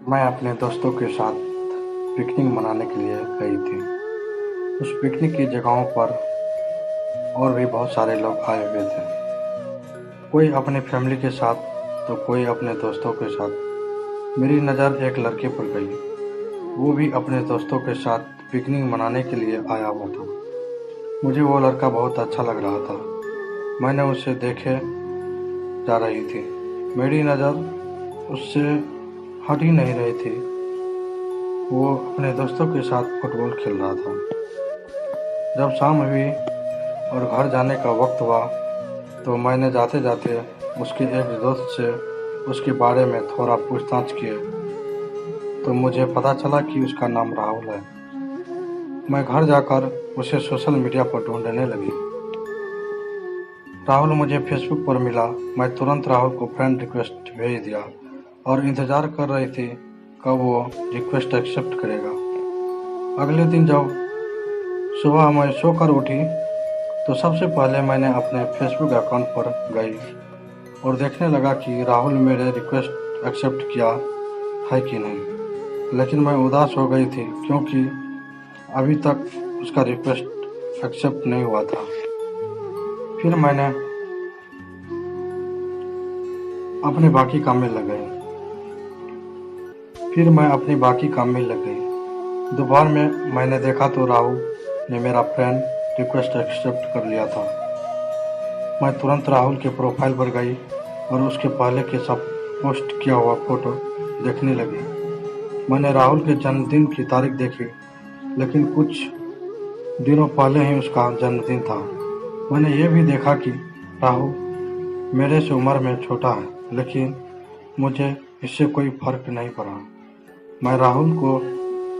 मैं अपने दोस्तों के साथ पिकनिक मनाने के लिए गई थी। उस पिकनिक की जगहों पर और भी बहुत सारे लोग आए हुए थे। कोई अपनी फैमिली के साथ तो कोई अपने दोस्तों के साथ। मेरी नज़र एक लड़के पर गई। वो भी अपने दोस्तों के साथ पिकनिक मनाने के लिए आया हुआ था। मुझे वो लड़का बहुत अच्छा लग रहा था। मैंने उसे देखे जा रही थी। मेरी नज़र उससे हट ही नहीं रही थी। वो अपने दोस्तों के साथ फुटबॉल खेल रहा था। जब शाम हुई और घर जाने का वक्त हुआ तो मैंने जाते जाते उसके एक दोस्त से उसके बारे में थोड़ा पूछताछ किए तो मुझे पता चला कि उसका नाम राहुल है। मैं घर जाकर उसे सोशल मीडिया पर ढूंढने लगी। राहुल मुझे फेसबुक पर मिला। मैं तुरंत राहुल को फ्रेंड रिक्वेस्ट भेज दिया और इंतज़ार कर रही थी कब वो रिक्वेस्ट एक्सेप्ट करेगा। अगले दिन जब सुबह मैं सोकर उठी तो सबसे पहले मैंने अपने फेसबुक अकाउंट पर गई और देखने लगा कि राहुल मेरे रिक्वेस्ट एक्सेप्ट किया है कि नहीं। लेकिन मैं उदास हो गई थी क्योंकि अभी तक उसका रिक्वेस्ट एक्सेप्ट नहीं हुआ था। फिर मैंने अपने बाकी काम में लग गई। दोपहर में मैंने देखा तो राहुल ने मेरा फ्रेंड रिक्वेस्ट एक्सेप्ट कर लिया था। मैं तुरंत राहुल के प्रोफाइल पर गई और उसके पहले के सब पोस्ट किया हुआ फोटो देखने लगी। मैंने राहुल के जन्मदिन की तारीख देखी, लेकिन कुछ दिनों पहले ही उसका जन्मदिन था। मैंने ये भी देखा कि राहुल मेरे से उम्र में छोटा है, लेकिन मुझे इससे कोई फर्क नहीं पड़ा। मैं राहुल को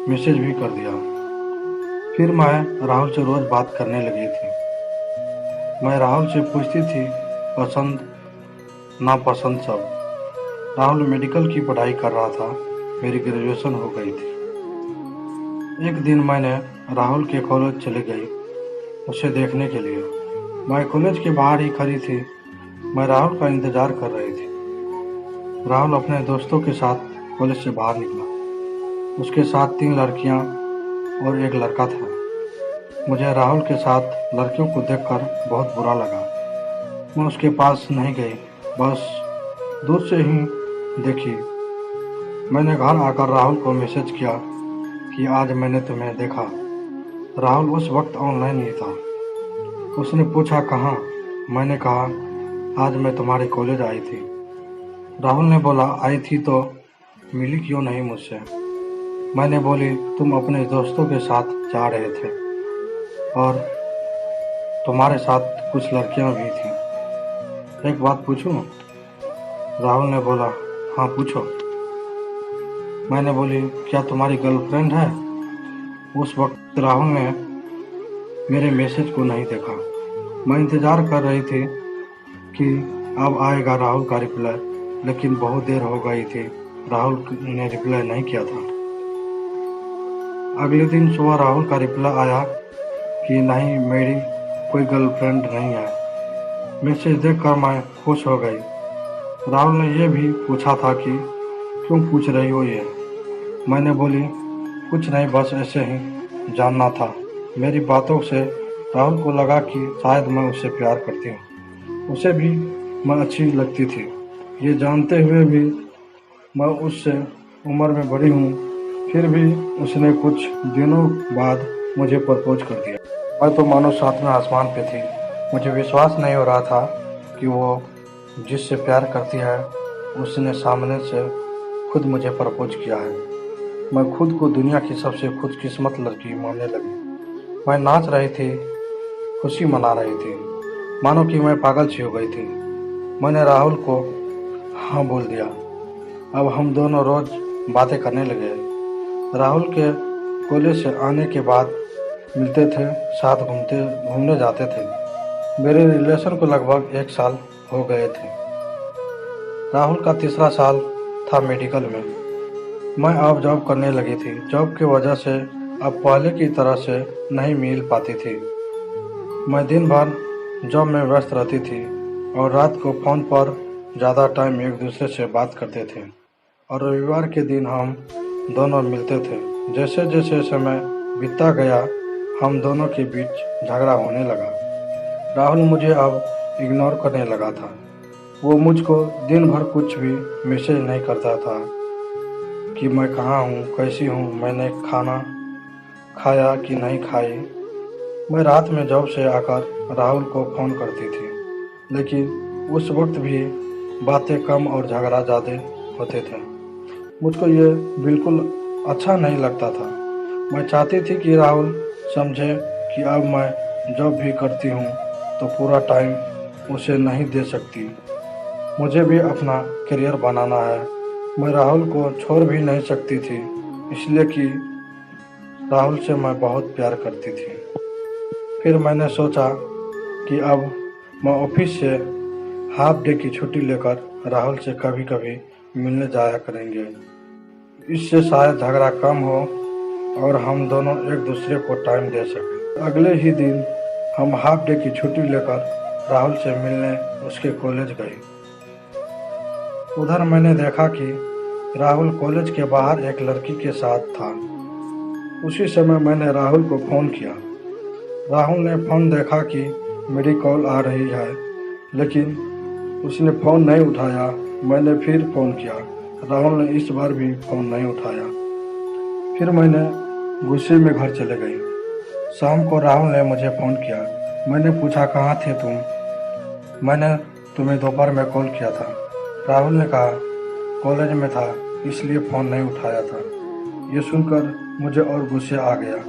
मैसेज भी कर दिया। फिर मैं राहुल से रोज़ बात करने लगी थी। मैं राहुल से पूछती थी पसंद नापसंद सब। राहुल मेडिकल की पढ़ाई कर रहा था। मेरी ग्रेजुएशन हो गई थी। एक दिन मैंने राहुल के कॉलेज चली गई उसे देखने के लिए। मैं कॉलेज के बाहर ही खड़ी थी। मैं राहुल का इंतज़ार कर रही थी। राहुल अपने दोस्तों के साथ कॉलेज से बाहर निकला। उसके साथ 3 लड़कियां और एक लड़का था। मुझे राहुल के साथ लड़कियों को देखकर बहुत बुरा लगा। मैं उसके पास नहीं गई, बस दूर से ही देखी। मैंने घर आकर राहुल को मैसेज किया कि आज मैंने तुम्हें देखा। राहुल उस वक्त ऑनलाइन ही था। उसने पूछा कहाँ। मैंने कहा आज मैं तुम्हारे कॉलेज आई थी। राहुल ने बोला आई थी तो मिली क्यों नहीं मुझसे। मैंने बोली तुम अपने दोस्तों के साथ जा रहे थे और तुम्हारे साथ कुछ लड़कियां भी थीं। एक बात पूछूं? राहुल ने बोला हाँ पूछो। मैंने बोली क्या तुम्हारी गर्लफ्रेंड है? उस वक्त राहुल ने मेरे मैसेज को नहीं देखा। मैं इंतज़ार कर रही थी कि अब आएगा राहुल का रिप्लाई, लेकिन बहुत देर हो गई थी। राहुल ने रिप्लाई नहीं किया था। अगले दिन सुबह राहुल का रिप्लाई आया कि नहीं मेरी कोई गर्लफ्रेंड नहीं है। मैसेज देखकर मैं खुश हो गई। राहुल ने यह भी पूछा था कि क्यों पूछ रही हो ये। मैंने बोली कुछ नहीं, बस ऐसे ही जानना था। मेरी बातों से राहुल को लगा कि शायद मैं उससे प्यार करती हूँ। उसे भी मैं अच्छी लगती थी। ये जानते हुए भी मैं उससे उम्र में बड़ी हूँ, फिर भी उसने कुछ दिनों बाद मुझे प्रपोज कर दिया। मैं तो मानो सातवें आसमान पे थी। मुझे विश्वास नहीं हो रहा था कि वो जिससे प्यार करती है उसने सामने से खुद मुझे प्रपोज किया है। मैं खुद को दुनिया की सबसे खुशकिस्मत लड़की मानने लगी। मैं नाच रही थी, खुशी मना रही थी, मानो कि मैं पागल सी हो गई थी। मैंने राहुल को हाँ बोल दिया। अब हम दोनों रोज़ बातें करने लगे। राहुल के कॉलेज से आने के बाद मिलते थे, साथ घूमने जाते थे। मेरे रिलेशन को लगभग 1 साल हो गए थे। राहुल का तीसरा साल था मेडिकल में। मैं अब जॉब करने लगी थी। जॉब की वजह से अब पहले की तरह से नहीं मिल पाती थी। मैं दिन भर जॉब में व्यस्त रहती थी और रात को फ़ोन पर ज़्यादा टाइम एक दूसरे से बात करते थे। और रविवार के दिन हम दोनों मिलते थे। जैसे जैसे समय बीतता गया हम दोनों के बीच झगड़ा होने लगा। राहुल मुझे अब इग्नोर करने लगा था। वो मुझको दिन भर कुछ भी मैसेज नहीं करता था कि मैं कहाँ हूँ, कैसी हूँ, मैंने खाना खाया कि नहीं खाई। मैं रात में जॉब से आकर राहुल को फ़ोन करती थी, लेकिन उस वक्त भी बातें कम और झगड़ा ज़्यादा होते थे। मुझको ये बिल्कुल अच्छा नहीं लगता था। मैं चाहती थी कि राहुल समझे कि अब मैं जॉब भी करती हूँ तो पूरा टाइम उसे नहीं दे सकती। मुझे भी अपना करियर बनाना है। मैं राहुल को छोड़ भी नहीं सकती थी, इसलिए कि राहुल से मैं बहुत प्यार करती थी। फिर मैंने सोचा कि अब मैं ऑफिस से हाफ डे की छुट्टी लेकर राहुल से कभी कभी मिलने जाया करेंगे। इससे शायद झगड़ा कम हो और हम दोनों एक दूसरे को टाइम दे सकें। अगले ही दिन हम हाफ डे की छुट्टी लेकर राहुल से मिलने उसके कॉलेज गए। उधर मैंने देखा कि राहुल कॉलेज के बाहर एक लड़की के साथ था। उसी समय मैंने राहुल को फ़ोन किया। राहुल ने फ़ोन देखा कि मेरी कॉल आ रही है, लेकिन उसने फ़ोन नहीं उठाया। मैंने फिर फ़ोन किया। राहुल ने इस बार भी फ़ोन नहीं उठाया। फिर मैंने गुस्से में घर चले गई। शाम को राहुल ने मुझे फ़ोन किया। मैंने पूछा, कहाँ थे तुम? मैंने तुम्हें दोपहर में कॉल किया था। राहुल ने कहा, कॉलेज में था इसलिए फ़ोन नहीं उठाया था। ये सुनकर मुझे और गुस्से आ गया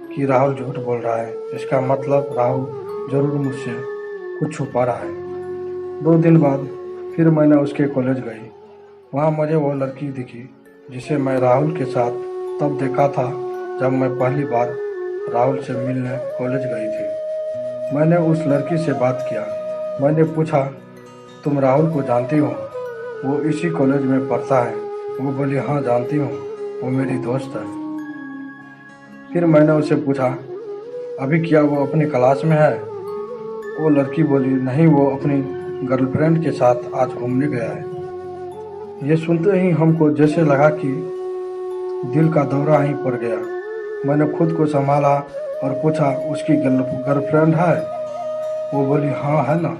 कि राहुल झूठ बोल रहा है। इसका मतलब राहुल ज़रूर मुझसे कुछ छुपा रहा है। 2 दिन बाद फिर मैंने उसके कॉलेज गई। वहाँ मुझे वो लड़की दिखी जिसे मैं राहुल के साथ तब देखा था जब मैं पहली बार राहुल से मिलने कॉलेज गई थी। मैंने उस लड़की से बात किया। मैंने पूछा, तुम राहुल को जानती हो? वो इसी कॉलेज में पढ़ता है। वो बोली, हाँ जानती हूँ, वो मेरी दोस्त है। फिर मैंने उसे पूछा, अभी क्या वो अपनी क्लास में है? वो लड़की बोली, नहीं, वो अपनी गर्लफ्रेंड के साथ आज घूमने गया है। ये सुनते ही हमको जैसे लगा कि दिल का दौरा ही पड़ गया। मैंने खुद को संभाला और पूछा, उसकी गर्लफ्रेंड है? वो बोली, हाँ है ना।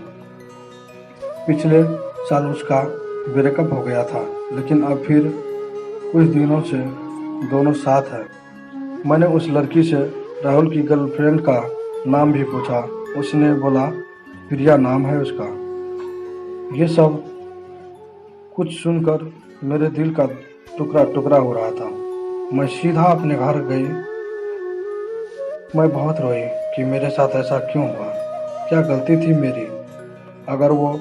पिछले साल उसका ब्रेकअप हो गया था, लेकिन अब फिर कुछ दिनों से दोनों साथ हैं। मैंने उस लड़की से राहुल की गर्लफ्रेंड का नाम भी पूछा। उसने बोला, प्रिया नाम है उसका। ये सब कुछ सुनकर मेरे दिल का टुकड़ा टुकड़ा हो रहा था। मैं सीधा अपने घर गई। मैं बहुत रोई कि मेरे साथ ऐसा क्यों हुआ, क्या गलती थी मेरी? अगर वो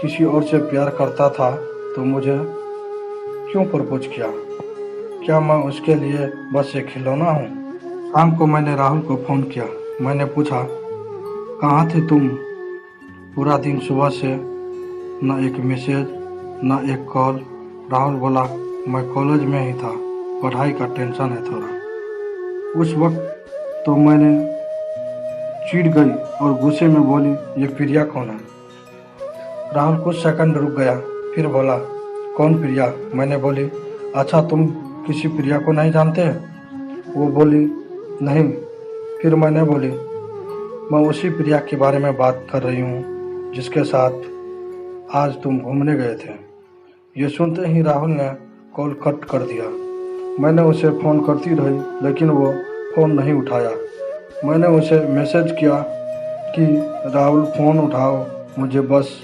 किसी और से प्यार करता था तो मुझे क्यों प्रपोज किया? क्या मैं उसके लिए बस एक खिलौना हूँ? शाम को मैंने राहुल को फ़ोन किया। मैंने पूछा, कहाँ थे तुम पूरा दिन? सुबह से न एक मैसेज न एक कॉल। राहुल बोला, मैं कॉलेज में ही था, पढ़ाई का टेंशन है थोड़ा। उस वक्त तो मैंने चिढ़ गई और गुस्से में बोली, ये प्रिया कौन है? राहुल कुछ सेकंड रुक गया, फिर बोला, कौन प्रिया? मैंने बोली, अच्छा तुम किसी प्रिया को नहीं जानते? वो बोली, नहीं। फिर मैंने बोली, मैं उसी प्रिया के बारे में बात कर रही हूँ जिसके साथ आज तुम घूमने गए थे। ये सुनते ही राहुल ने कॉल कट कर दिया। मैंने उसे फ़ोन करती रही, लेकिन वो फ़ोन नहीं उठाया। मैंने उसे मैसेज किया कि राहुल फ़ोन उठाओ, मुझे बस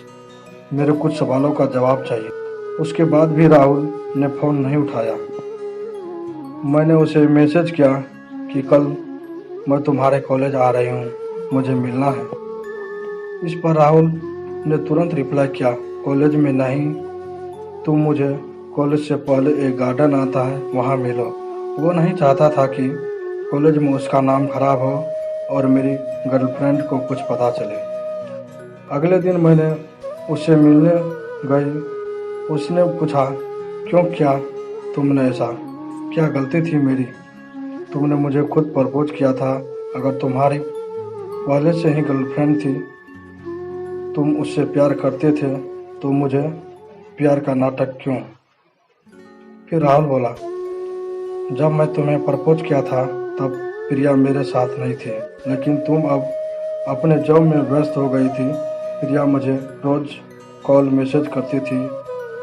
मेरे कुछ सवालों का जवाब चाहिए। उसके बाद भी राहुल ने फ़ोन नहीं उठाया। मैंने उसे मैसेज किया कि कल मैं तुम्हारे कॉलेज आ रही हूँ, मुझे मिलना है। इस पर राहुल ने तुरंत रिप्लाई किया, कॉलेज में नहीं, तुम मुझे कॉलेज से पहले एक गार्डन आता है वहाँ मिलो। वो नहीं चाहता था कि कॉलेज में उसका नाम खराब हो और मेरी गर्लफ्रेंड को कुछ पता चले। अगले दिन मैंने उससे मिलने गई। उसने पूछा, क्यों, क्या तुमने ऐसा, क्या गलती थी मेरी? तुमने मुझे खुद प्रपोज किया था। अगर तुम्हारी पहले से ही गर्लफ्रेंड थी, तुम उससे प्यार करते थे, तो मुझे प्यार का नाटक क्यों? फिर राहुल बोला, जब मैं तुम्हें प्रपोज किया था तब प्रिया मेरे साथ नहीं थी, लेकिन तुम अब अपने जॉब में व्यस्त हो गई थी। प्रिया मुझे रोज़ कॉल मैसेज करती थी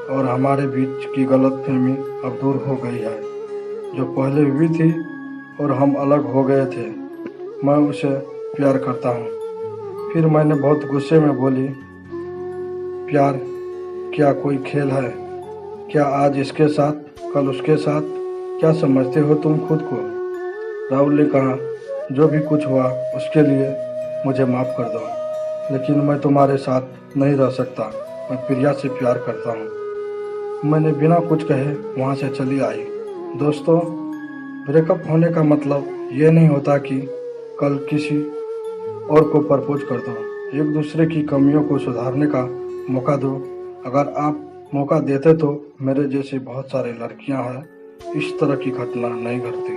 और हमारे बीच की गलतफहमी अब दूर हो गई है। जो पहले हुई थी और हम अलग हो गए थे, मैं उसे प्यार करता हूँ। फिर मैंने बहुत गुस्से में बोली, प्यार क्या कोई खेल है? क्या आज इसके साथ कल उसके साथ? क्या समझते हो तुम खुद को? राहुल ने कहा, जो भी कुछ हुआ उसके लिए मुझे माफ़ कर दो, लेकिन मैं तुम्हारे साथ नहीं रह सकता। मैं प्रिया से प्यार करता हूँ। मैंने बिना कुछ कहे वहाँ से चली आई। दोस्तों, ब्रेकअप होने का मतलब ये नहीं होता कि कल किसी और को प्रपोज कर दो। एक दूसरे की कमियों को सुधारने का मौका दो। अगर आप मौका देते तो मेरे जैसी बहुत सारी लड़कियां हैं इस तरह की घटना नहीं घटती।